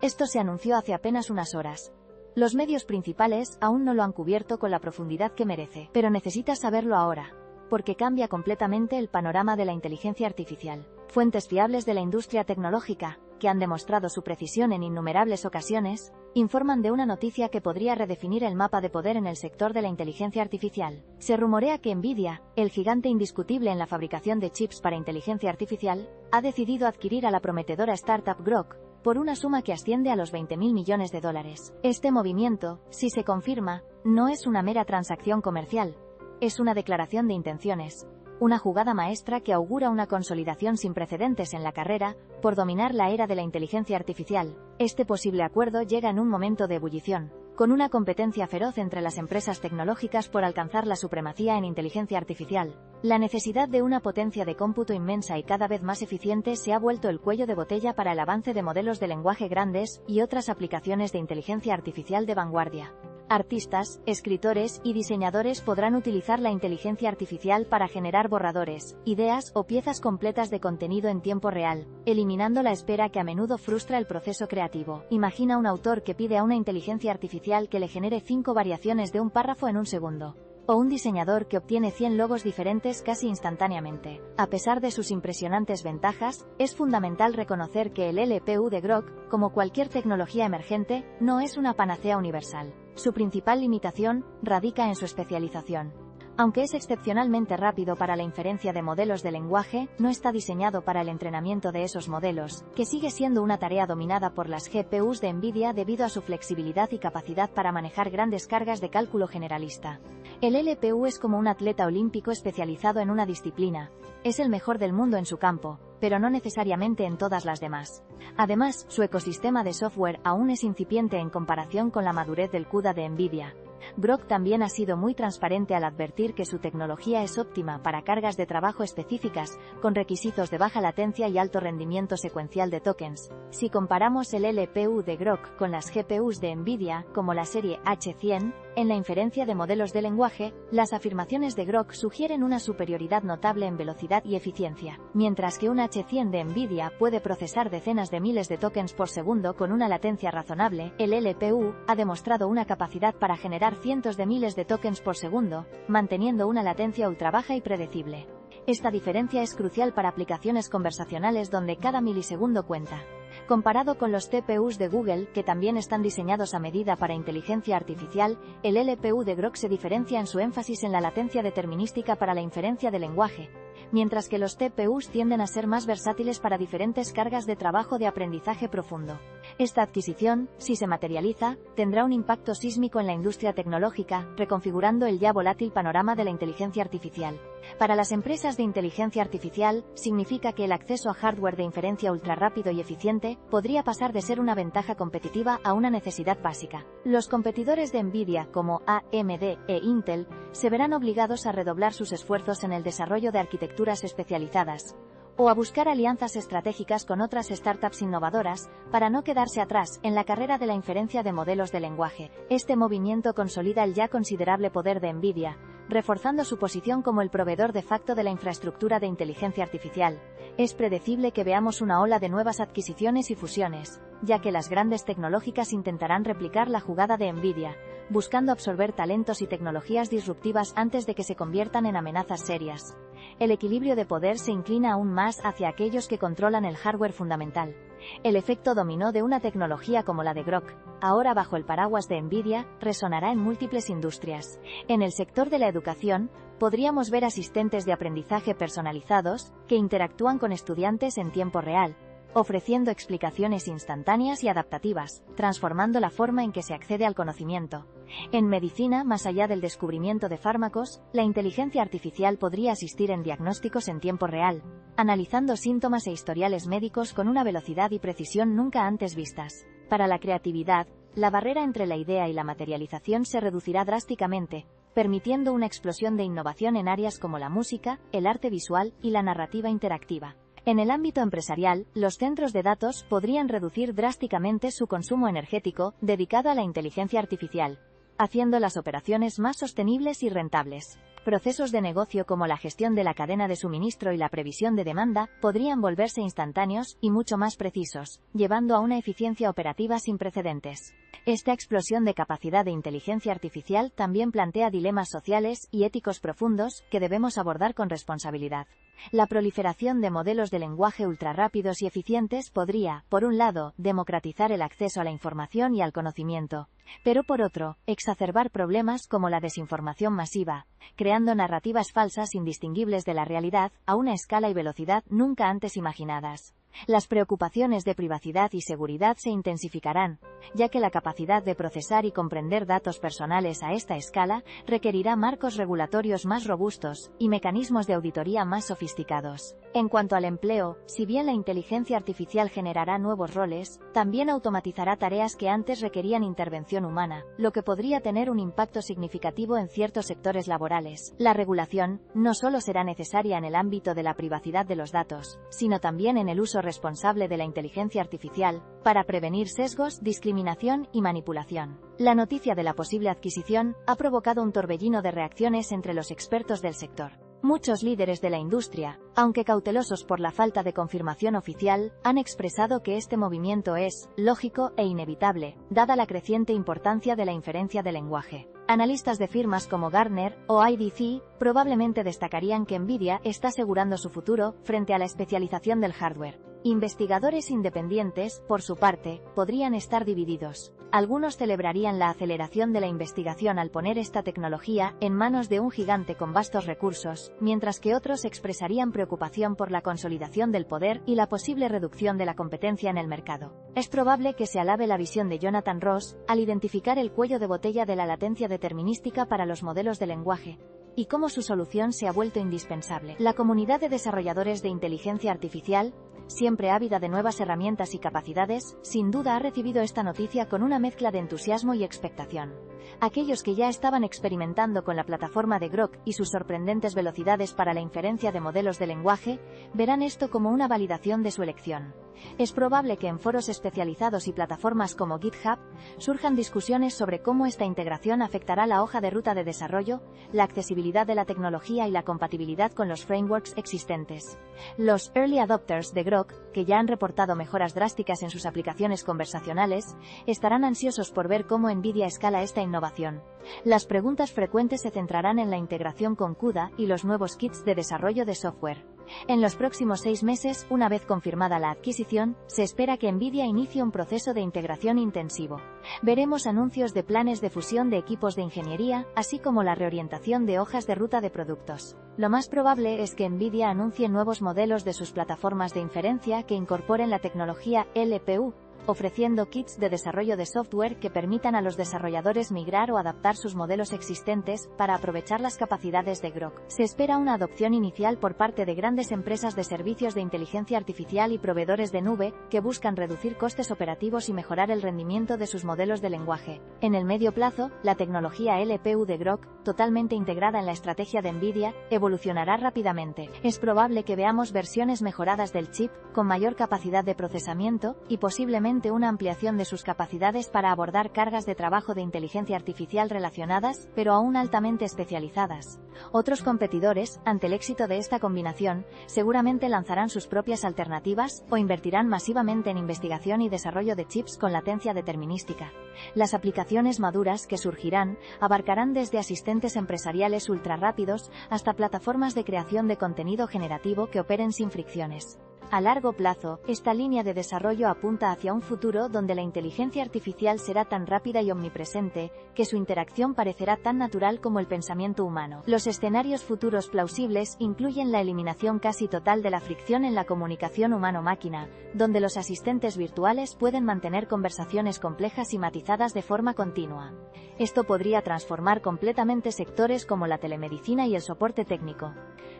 Esto se anunció hace apenas unas horas. Los medios principales aún no lo han cubierto con la profundidad que merece, pero necesitas saberlo ahora, porque cambia completamente el panorama de la inteligencia artificial. Fuentes fiables de la industria tecnológica, que han demostrado su precisión en innumerables ocasiones, informan de una noticia que podría redefinir el mapa de poder en el sector de la inteligencia artificial. Se rumorea que Nvidia, el gigante indiscutible en la fabricación de chips para inteligencia artificial, ha decidido adquirir a la prometedora startup Grok, por una suma que asciende a los $20.000 millones. Este movimiento, si se confirma, no es una mera transacción comercial. Es una declaración de intenciones, una jugada maestra que augura una consolidación sin precedentes en la carrera por dominar la era de la inteligencia artificial. Este posible acuerdo llega en un momento de ebullición, con una competencia feroz entre las empresas tecnológicas por alcanzar la supremacía en inteligencia artificial. La necesidad de una potencia de cómputo inmensa y cada vez más eficiente se ha vuelto el cuello de botella para el avance de modelos de lenguaje grandes y otras aplicaciones de inteligencia artificial de vanguardia. Artistas, escritores y diseñadores podrán utilizar la inteligencia artificial para generar borradores, ideas o piezas completas de contenido en tiempo real, eliminando la espera que a menudo frustra el proceso creativo. Imagina un autor que pide a una inteligencia artificial que le genere 5 variaciones de un párrafo en un segundo. O un diseñador que obtiene 100 logos diferentes casi instantáneamente. A pesar de sus impresionantes ventajas, es fundamental reconocer que el LPU de Grok, como cualquier tecnología emergente, no es una panacea universal. Su principal limitación radica en su especialización. Aunque es excepcionalmente rápido para la inferencia de modelos de lenguaje, no está diseñado para el entrenamiento de esos modelos, que sigue siendo una tarea dominada por las GPUs de Nvidia debido a su flexibilidad y capacidad para manejar grandes cargas de cálculo generalista. El LPU es como un atleta olímpico especializado en una disciplina. Es el mejor del mundo en su campo, pero no necesariamente en todas las demás. Además, su ecosistema de software aún es incipiente en comparación con la madurez del CUDA de Nvidia. Grok también ha sido muy transparente al advertir que su tecnología es óptima para cargas de trabajo específicas, con requisitos de baja latencia y alto rendimiento secuencial de tokens. Si comparamos el LPU de Grok con las GPUs de Nvidia, como la serie H100, en la inferencia de modelos de lenguaje, las afirmaciones de Grok sugieren una superioridad notable en velocidad y eficiencia. Mientras que un H100 de Nvidia puede procesar decenas de miles de tokens por segundo con una latencia razonable, el LPU ha demostrado una capacidad para generar cientos de miles de tokens por segundo, manteniendo una latencia ultra baja y predecible. Esta diferencia es crucial para aplicaciones conversacionales donde cada milisegundo cuenta. Comparado con los TPUs de Google, que también están diseñados a medida para inteligencia artificial, el LPU de Grok se diferencia en su énfasis en la latencia determinística para la inferencia de lenguaje, mientras que los TPUs tienden a ser más versátiles para diferentes cargas de trabajo de aprendizaje profundo. Esta adquisición, si se materializa, tendrá un impacto sísmico en la industria tecnológica, reconfigurando el ya volátil panorama de la inteligencia artificial. Para las empresas de inteligencia artificial, significa que el acceso a hardware de inferencia ultrarrápido y eficiente podría pasar de ser una ventaja competitiva a una necesidad básica. Los competidores de Nvidia, como AMD e Intel, se verán obligados a redoblar sus esfuerzos en el desarrollo de arquitecturas especializadas, o a buscar alianzas estratégicas con otras startups innovadoras, para no quedarse atrás en la carrera de la inferencia de modelos de lenguaje. Este movimiento consolida el ya considerable poder de Nvidia, reforzando su posición como el proveedor de facto de la infraestructura de inteligencia artificial. Es predecible que veamos una ola de nuevas adquisiciones y fusiones, ya que las grandes tecnológicas intentarán replicar la jugada de Nvidia, buscando absorber talentos y tecnologías disruptivas antes de que se conviertan en amenazas serias. El equilibrio de poder se inclina aún más hacia aquellos que controlan el hardware fundamental. El efecto dominó de una tecnología como la de Grok, ahora bajo el paraguas de Nvidia, resonará en múltiples industrias. En el sector de la educación, podríamos ver asistentes de aprendizaje personalizados, que interactúan con estudiantes en tiempo real, ofreciendo explicaciones instantáneas y adaptativas, transformando la forma en que se accede al conocimiento. En medicina, más allá del descubrimiento de fármacos, la inteligencia artificial podría asistir en diagnósticos en tiempo real, analizando síntomas e historiales médicos con una velocidad y precisión nunca antes vistas. Para la creatividad, la barrera entre la idea y la materialización se reducirá drásticamente, permitiendo una explosión de innovación en áreas como la música, el arte visual y la narrativa interactiva. En el ámbito empresarial, los centros de datos podrían reducir drásticamente su consumo energético dedicado a la inteligencia artificial. haciendo las operaciones más sostenibles y rentables. Procesos de negocio como la gestión de la cadena de suministro y la previsión de demanda podrían volverse instantáneos y mucho más precisos, llevando a una eficiencia operativa sin precedentes. Esta explosión de capacidad de inteligencia artificial también plantea dilemas sociales y éticos profundos que debemos abordar con responsabilidad. La proliferación de modelos de lenguaje ultrarrápidos y eficientes podría, por un lado, democratizar el acceso a la información y al conocimiento, pero por otro, exacerbar problemas como la desinformación masiva, creando narrativas falsas indistinguibles de la realidad a una escala y velocidad nunca antes imaginadas. Las preocupaciones de privacidad y seguridad se intensificarán, ya que la capacidad de procesar y comprender datos personales a esta escala requerirá marcos regulatorios más robustos y mecanismos de auditoría más sofisticados. En cuanto al empleo, si bien la inteligencia artificial generará nuevos roles, también automatizará tareas que antes requerían intervención humana, lo que podría tener un impacto significativo en ciertos sectores laborales. La regulación no solo será necesaria en el ámbito de la privacidad de los datos, sino también en el uso responsable de la inteligencia artificial, para prevenir sesgos, discriminación y manipulación. La noticia de la posible adquisición ha provocado un torbellino de reacciones entre los expertos del sector. Muchos líderes de la industria, aunque cautelosos por la falta de confirmación oficial, han expresado que este movimiento es lógico e inevitable, dada la creciente importancia de la inferencia de lenguaje. Analistas de firmas como Gartner o IDC probablemente destacarían que Nvidia está asegurando su futuro frente a la especialización del hardware. Investigadores independientes, por su parte, podrían estar divididos. Algunos celebrarían la aceleración de la investigación al poner esta tecnología en manos de un gigante con vastos recursos, mientras que otros expresarían preocupación por la consolidación del poder y la posible reducción de la competencia en el mercado. Es probable que se alabe la visión de Jonathan Ross al identificar el cuello de botella de la latencia determinística para los modelos de lenguaje, y cómo su solución se ha vuelto indispensable. La comunidad de desarrolladores de inteligencia artificial, siempre ávida de nuevas herramientas y capacidades, sin duda ha recibido esta noticia con una mezcla de entusiasmo y expectación. Aquellos que ya estaban experimentando con la plataforma de Grok y sus sorprendentes velocidades para la inferencia de modelos de lenguaje, verán esto como una validación de su elección. Es probable que en foros especializados y plataformas como GitHub surjan discusiones sobre cómo esta integración afectará la hoja de ruta de desarrollo, la accesibilidad de la tecnología y la compatibilidad con los frameworks existentes. Los early adopters de Grok, que ya han reportado mejoras drásticas en sus aplicaciones conversacionales, estarán ansiosos por ver cómo Nvidia escala esta innovación. Las preguntas frecuentes se centrarán en la integración con CUDA y los nuevos kits de desarrollo de software. En los próximos 6 meses, una vez confirmada la adquisición, se espera que Nvidia inicie un proceso de integración intensivo. Veremos anuncios de planes de fusión de equipos de ingeniería, así como la reorientación de hojas de ruta de productos. Lo más probable es que Nvidia anuncie nuevos modelos de sus plataformas de inferencia que incorporen la tecnología LPU, ofreciendo kits de desarrollo de software que permitan a los desarrolladores migrar o adaptar sus modelos existentes para aprovechar las capacidades de Grok. Se espera una adopción inicial por parte de grandes empresas de servicios de inteligencia artificial y proveedores de nube que buscan reducir costes operativos y mejorar el rendimiento de sus modelos de lenguaje. En el medio plazo, la tecnología LPU de Grok, totalmente integrada en la estrategia de Nvidia, evolucionará rápidamente. Es probable que veamos versiones mejoradas del chip, con mayor capacidad de procesamiento, y posiblemente una ampliación de sus capacidades para abordar cargas de trabajo de inteligencia artificial relacionadas, pero aún altamente especializadas. Otros competidores, ante el éxito de esta combinación, seguramente lanzarán sus propias alternativas o invertirán masivamente en investigación y desarrollo de chips con latencia determinística. Las aplicaciones maduras que surgirán abarcarán desde asistentes empresariales ultrarrápidos hasta plataformas de creación de contenido generativo que operen sin fricciones. A largo plazo, esta línea de desarrollo apunta hacia un futuro donde la inteligencia artificial será tan rápida y omnipresente, que su interacción parecerá tan natural como el pensamiento humano. Los escenarios futuros plausibles incluyen la eliminación casi total de la fricción en la comunicación humano-máquina, donde los asistentes virtuales pueden mantener conversaciones complejas y matizadas de forma continua. Esto podría transformar completamente sectores como la telemedicina y el soporte técnico.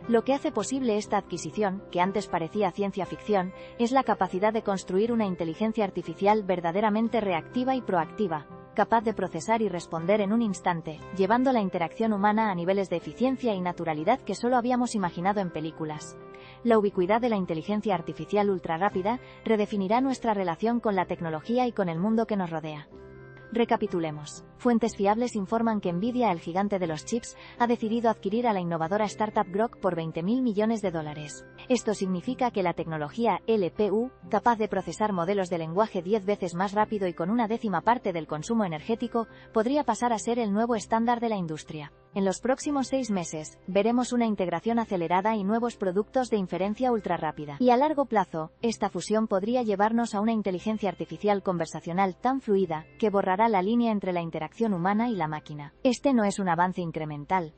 Lo que hace posible esta adquisición, que antes parecía ciencia ficción, es la capacidad de construir una inteligencia artificial verdaderamente reactiva y proactiva, capaz de procesar y responder en un instante, llevando la interacción humana a niveles de eficiencia y naturalidad que solo habíamos imaginado en películas. La ubicuidad de la inteligencia artificial ultrarrápida redefinirá nuestra relación con la tecnología y con el mundo que nos rodea. Recapitulemos. Fuentes fiables informan que Nvidia, el gigante de los chips, ha decidido adquirir a la innovadora startup Groq por $20.000 millones. Esto significa que la tecnología LPU, capaz de procesar modelos de lenguaje 10 veces más rápido y con una décima parte del consumo energético, podría pasar a ser el nuevo estándar de la industria. En los próximos 6 meses, veremos una integración acelerada y nuevos productos de inferencia ultrarrápida. Y a largo plazo, esta fusión podría llevarnos a una inteligencia artificial conversacional tan fluida que borrará la línea entre la interacción humana y la máquina. Este no es un avance incremental.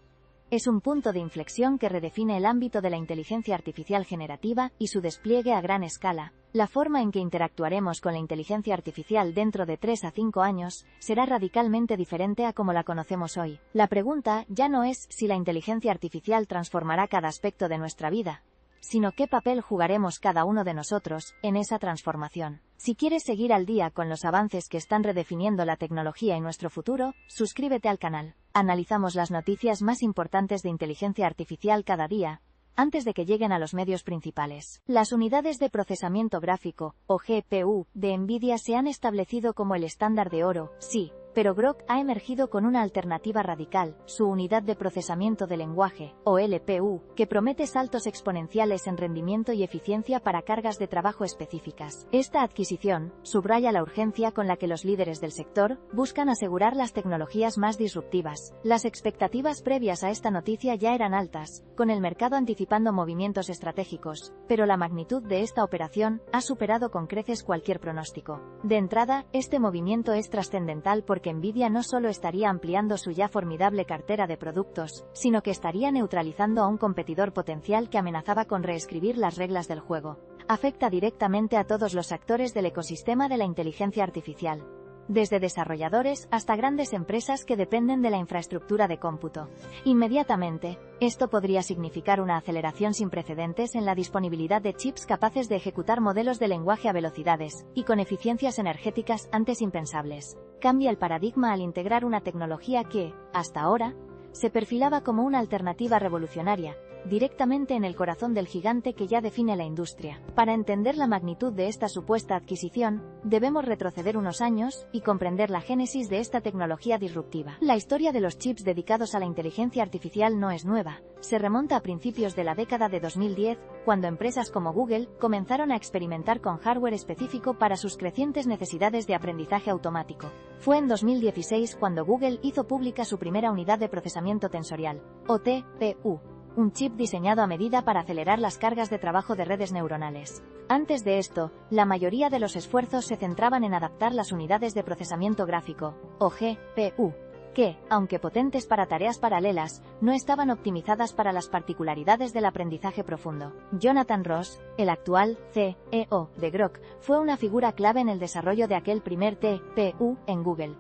Es un punto de inflexión que redefine el ámbito de la inteligencia artificial generativa y su despliegue a gran escala. La forma en que interactuaremos con la inteligencia artificial dentro de 3 a 5 años será radicalmente diferente a como la conocemos hoy. La pregunta ya no es si la inteligencia artificial transformará cada aspecto de nuestra vida, sino qué papel jugaremos cada uno de nosotros en esa transformación. Si quieres seguir al día con los avances que están redefiniendo la tecnología y nuestro futuro, suscríbete al canal. Analizamos las noticias más importantes de inteligencia artificial cada día, antes de que lleguen a los medios principales. Las unidades de procesamiento gráfico, o GPU, de Nvidia se han establecido como el estándar de oro, sí. Pero Groq ha emergido con una alternativa radical, su unidad de procesamiento de lenguaje, o LPU, que promete saltos exponenciales en rendimiento y eficiencia para cargas de trabajo específicas. Esta adquisición subraya la urgencia con la que los líderes del sector buscan asegurar las tecnologías más disruptivas. Las expectativas previas a esta noticia ya eran altas, con el mercado anticipando movimientos estratégicos, pero la magnitud de esta operación ha superado con creces cualquier pronóstico. De entrada, este movimiento es trascendental porque Nvidia no solo estaría ampliando su ya formidable cartera de productos, sino que estaría neutralizando a un competidor potencial que amenazaba con reescribir las reglas del juego. Afecta directamente a todos los actores del ecosistema de la inteligencia artificial, desde desarrolladores hasta grandes empresas que dependen de la infraestructura de cómputo. Inmediatamente, esto podría significar una aceleración sin precedentes en la disponibilidad de chips capaces de ejecutar modelos de lenguaje a velocidades y con eficiencias energéticas antes impensables. Cambia el paradigma al integrar una tecnología que, hasta ahora, se perfilaba como una alternativa revolucionaria, directamente en el corazón del gigante que ya define la industria. Para entender la magnitud de esta supuesta adquisición, debemos retroceder unos años y comprender la génesis de esta tecnología disruptiva. La historia de los chips dedicados a la inteligencia artificial no es nueva. Se remonta a principios de la década de 2010, cuando empresas como Google comenzaron a experimentar con hardware específico para sus crecientes necesidades de aprendizaje automático. Fue en 2016 cuando Google hizo pública su primera unidad de procesamiento tensorial, o TPU, un chip diseñado a medida para acelerar las cargas de trabajo de redes neuronales. Antes de esto, la mayoría de los esfuerzos se centraban en adaptar las unidades de procesamiento gráfico, o GPU, que, aunque potentes para tareas paralelas, no estaban optimizadas para las particularidades del aprendizaje profundo. Jonathan Ross, el actual CEO de Groq, fue una figura clave en el desarrollo de aquel primer TPU en Google.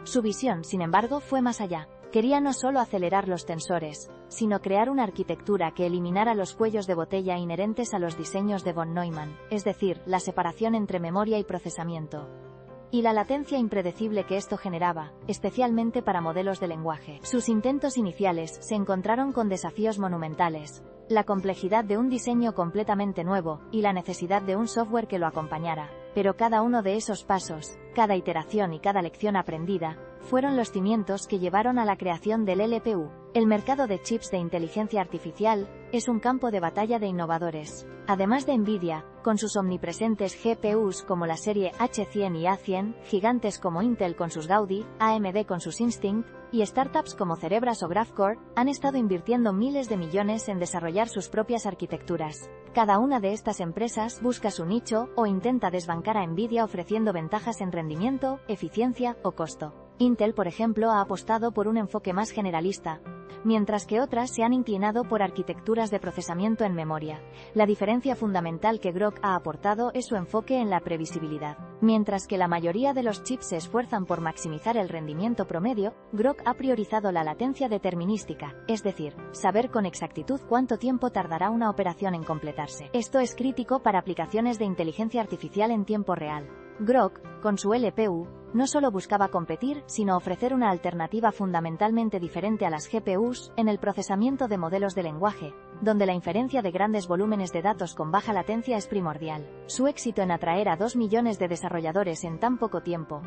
Su visión, sin embargo, fue más allá. Quería no solo acelerar los tensores, sino crear una arquitectura que eliminara los cuellos de botella inherentes a los diseños de von Neumann, es decir, la separación entre memoria y procesamiento, y la latencia impredecible que esto generaba, especialmente para modelos de lenguaje. Sus intentos iniciales se encontraron con desafíos monumentales: la complejidad de un diseño completamente nuevo y la necesidad de un software que lo acompañara. Pero cada uno de esos pasos, cada iteración y cada lección aprendida, fueron los cimientos que llevaron a la creación del LPU. El mercado de chips de inteligencia artificial es un campo de batalla de innovadores. Además de Nvidia, con sus omnipresentes GPUs como la serie H100 y A100, gigantes como Intel con sus Gaudi, AMD con sus Instinct, y startups como Cerebras o Graphcore, han estado invirtiendo miles de millones en desarrollar sus propias arquitecturas. Cada una de estas empresas busca su nicho o intenta desbancar a Nvidia ofreciendo ventajas en rendimiento, eficiencia o costo. Intel, por ejemplo, ha apostado por un enfoque más generalista, mientras que otras se han inclinado por arquitecturas de procesamiento en memoria. La diferencia fundamental que Groq ha aportado es su enfoque en la previsibilidad. Mientras que la mayoría de los chips se esfuerzan por maximizar el rendimiento promedio, Groq ha priorizado la latencia determinística, es decir, saber con exactitud cuánto tiempo tardará una operación en completarse. Esto es crítico para aplicaciones de inteligencia artificial en tiempo real. Groq, con su LPU, no solo buscaba competir, sino ofrecer una alternativa fundamentalmente diferente a las GPUs en el procesamiento de modelos de lenguaje, donde la inferencia de grandes volúmenes de datos con baja latencia es primordial. Su éxito en atraer a 2 millones de desarrolladores en tan poco tiempo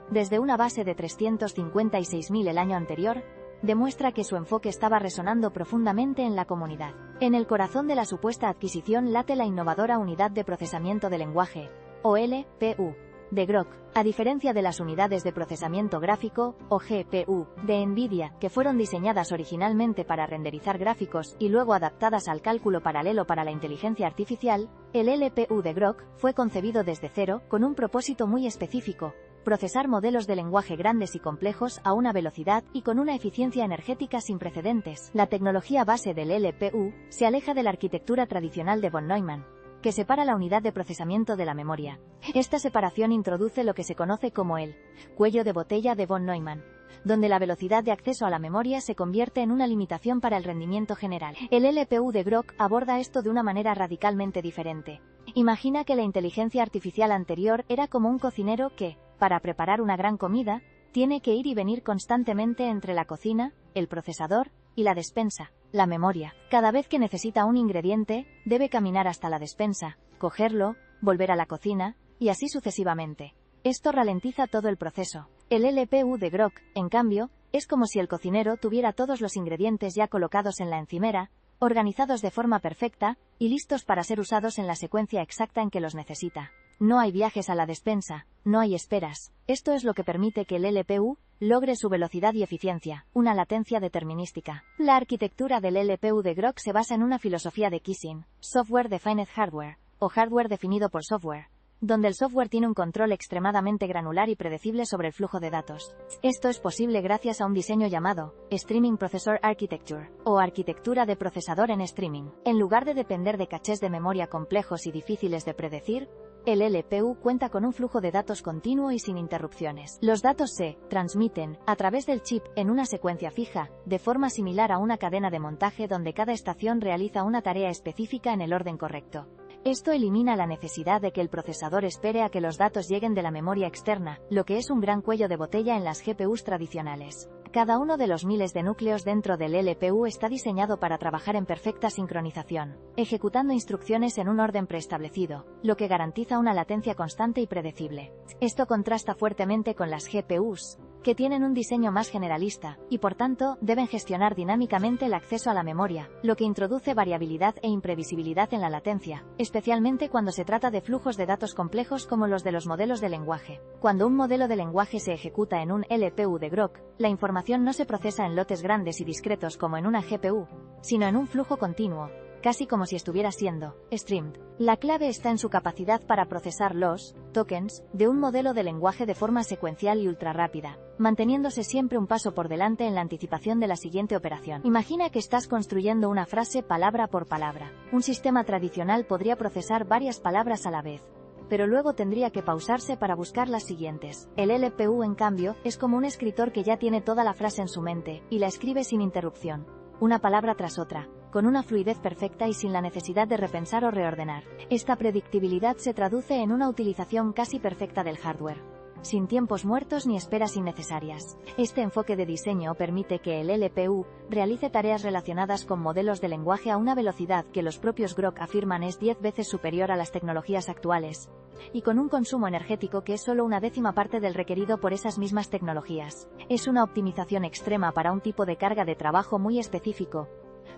desde una base de 356.000 el año anterior, demuestra que su enfoque estaba resonando profundamente en la comunidad. En el corazón de la supuesta adquisición late la innovadora Unidad de Procesamiento de Lenguaje, o LPU, de Groq, a diferencia de las unidades de procesamiento gráfico, o GPU, de NVIDIA, que fueron diseñadas originalmente para renderizar gráficos y luego adaptadas al cálculo paralelo para la inteligencia artificial. El LPU de Groq fue concebido desde cero, con un propósito muy específico: procesar modelos de lenguaje grandes y complejos a una velocidad y con una eficiencia energética sin precedentes. La tecnología base del LPU se aleja de la arquitectura tradicional de von Neumann, que separa la unidad de procesamiento de la memoria. Esta separación introduce lo que se conoce como el cuello de botella de von Neumann, donde la velocidad de acceso a la memoria se convierte en una limitación para el rendimiento general. El LPU de Groq aborda esto de una manera radicalmente diferente. Imagina que la inteligencia artificial anterior era como un cocinero que, para preparar una gran comida, tiene que ir y venir constantemente entre la cocina, el procesador y la despensa, la memoria. Cada vez que necesita un ingrediente, debe caminar hasta la despensa, cogerlo, volver a la cocina, y así sucesivamente. Esto ralentiza todo el proceso. El LPU de Groq, en cambio, es como si el cocinero tuviera todos los ingredientes ya colocados en la encimera, organizados de forma perfecta, y listos para ser usados en la secuencia exacta en que los necesita. No hay viajes a la despensa, no hay esperas. Esto es lo que permite que el LPU logre su velocidad y eficiencia, una latencia determinística. La arquitectura del LPU de Groq se basa en una filosofía de Kissing, Software Defined Hardware, o hardware definido por software, donde el software tiene un control extremadamente granular y predecible sobre el flujo de datos. Esto es posible gracias a un diseño llamado Streaming Processor Architecture, o arquitectura de procesador en streaming. En lugar de depender de cachés de memoria complejos y difíciles de predecir, el LPU cuenta con un flujo de datos continuo y sin interrupciones. Los datos se transmiten a través del chip en una secuencia fija, de forma similar a una cadena de montaje donde cada estación realiza una tarea específica en el orden correcto. Esto elimina la necesidad de que el procesador espere a que los datos lleguen de la memoria externa, lo que es un gran cuello de botella en las GPUs tradicionales. Cada uno de los miles de núcleos dentro del LPU está diseñado para trabajar en perfecta sincronización, ejecutando instrucciones en un orden preestablecido, lo que garantiza una latencia constante y predecible. Esto contrasta fuertemente con las GPUs, que tienen un diseño más generalista, y por tanto, deben gestionar dinámicamente el acceso a la memoria, lo que introduce variabilidad e imprevisibilidad en la latencia, especialmente cuando se trata de flujos de datos complejos como los de los modelos de lenguaje. Cuando un modelo de lenguaje se ejecuta en un LPU de Groq, la información no se procesa en lotes grandes y discretos como en una GPU, sino en un flujo continuo, casi como si estuviera siendo streamed. La clave está en su capacidad para procesar los tokens de un modelo de lenguaje de forma secuencial y ultrarrápida, manteniéndose siempre un paso por delante en la anticipación de la siguiente operación. Imagina que estás construyendo una frase palabra por palabra. Un sistema tradicional podría procesar varias palabras a la vez, pero luego tendría que pausarse para buscar las siguientes. El LPU, en cambio, es como un escritor que ya tiene toda la frase en su mente, y la escribe sin interrupción, una palabra tras otra, con una fluidez perfecta y sin la necesidad de repensar o reordenar. Esta predictibilidad se traduce en una utilización casi perfecta del hardware, sin tiempos muertos ni esperas innecesarias. Este enfoque de diseño permite que el LPU realice tareas relacionadas con modelos de lenguaje a una velocidad que los propios Groq afirman es 10 veces superior a las tecnologías actuales, y con un consumo energético que es solo una décima parte del requerido por esas mismas tecnologías. Es una optimización extrema para un tipo de carga de trabajo muy específico,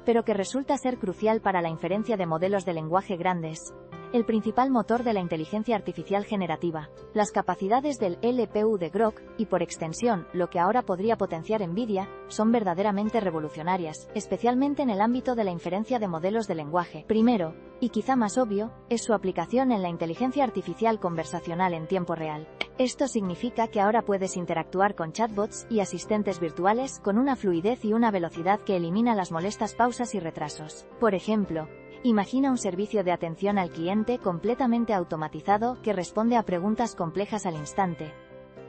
pero que resulta ser crucial para la inferencia de modelos de lenguaje grandes, el principal motor de la inteligencia artificial generativa. Las capacidades del LPU de Groq, y por extensión, lo que ahora podría potenciar NVIDIA, son verdaderamente revolucionarias, especialmente en el ámbito de la inferencia de modelos de lenguaje. Primero, y quizá más obvio, es su aplicación en la inteligencia artificial conversacional en tiempo real. Esto significa que ahora puedes interactuar con chatbots y asistentes virtuales con una fluidez y una velocidad que elimina las molestas pausas y retrasos. Por ejemplo, imagina un servicio de atención al cliente completamente automatizado que responde a preguntas complejas al instante,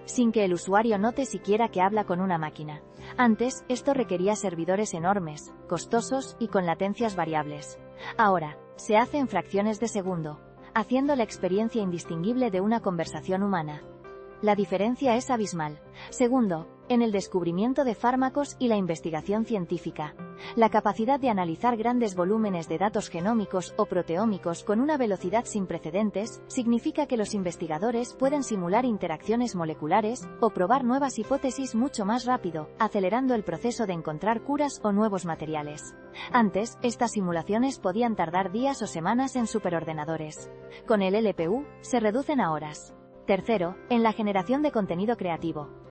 sin que el usuario note siquiera que habla con una máquina. Antes, esto requería servidores enormes, costosos y con latencias variables. Ahora, se hace en fracciones de segundo, haciendo la experiencia indistinguible de una conversación humana. La diferencia es abismal. Segundo, en el descubrimiento de fármacos y la investigación científica. La capacidad de analizar grandes volúmenes de datos genómicos o proteómicos con una velocidad sin precedentes significa que los investigadores pueden simular interacciones moleculares o probar nuevas hipótesis mucho más rápido, acelerando el proceso de encontrar curas o nuevos materiales. Antes, estas simulaciones podían tardar días o semanas en superordenadores. Con el LPU, se reducen a horas. Tercero, en la generación de contenido creativo.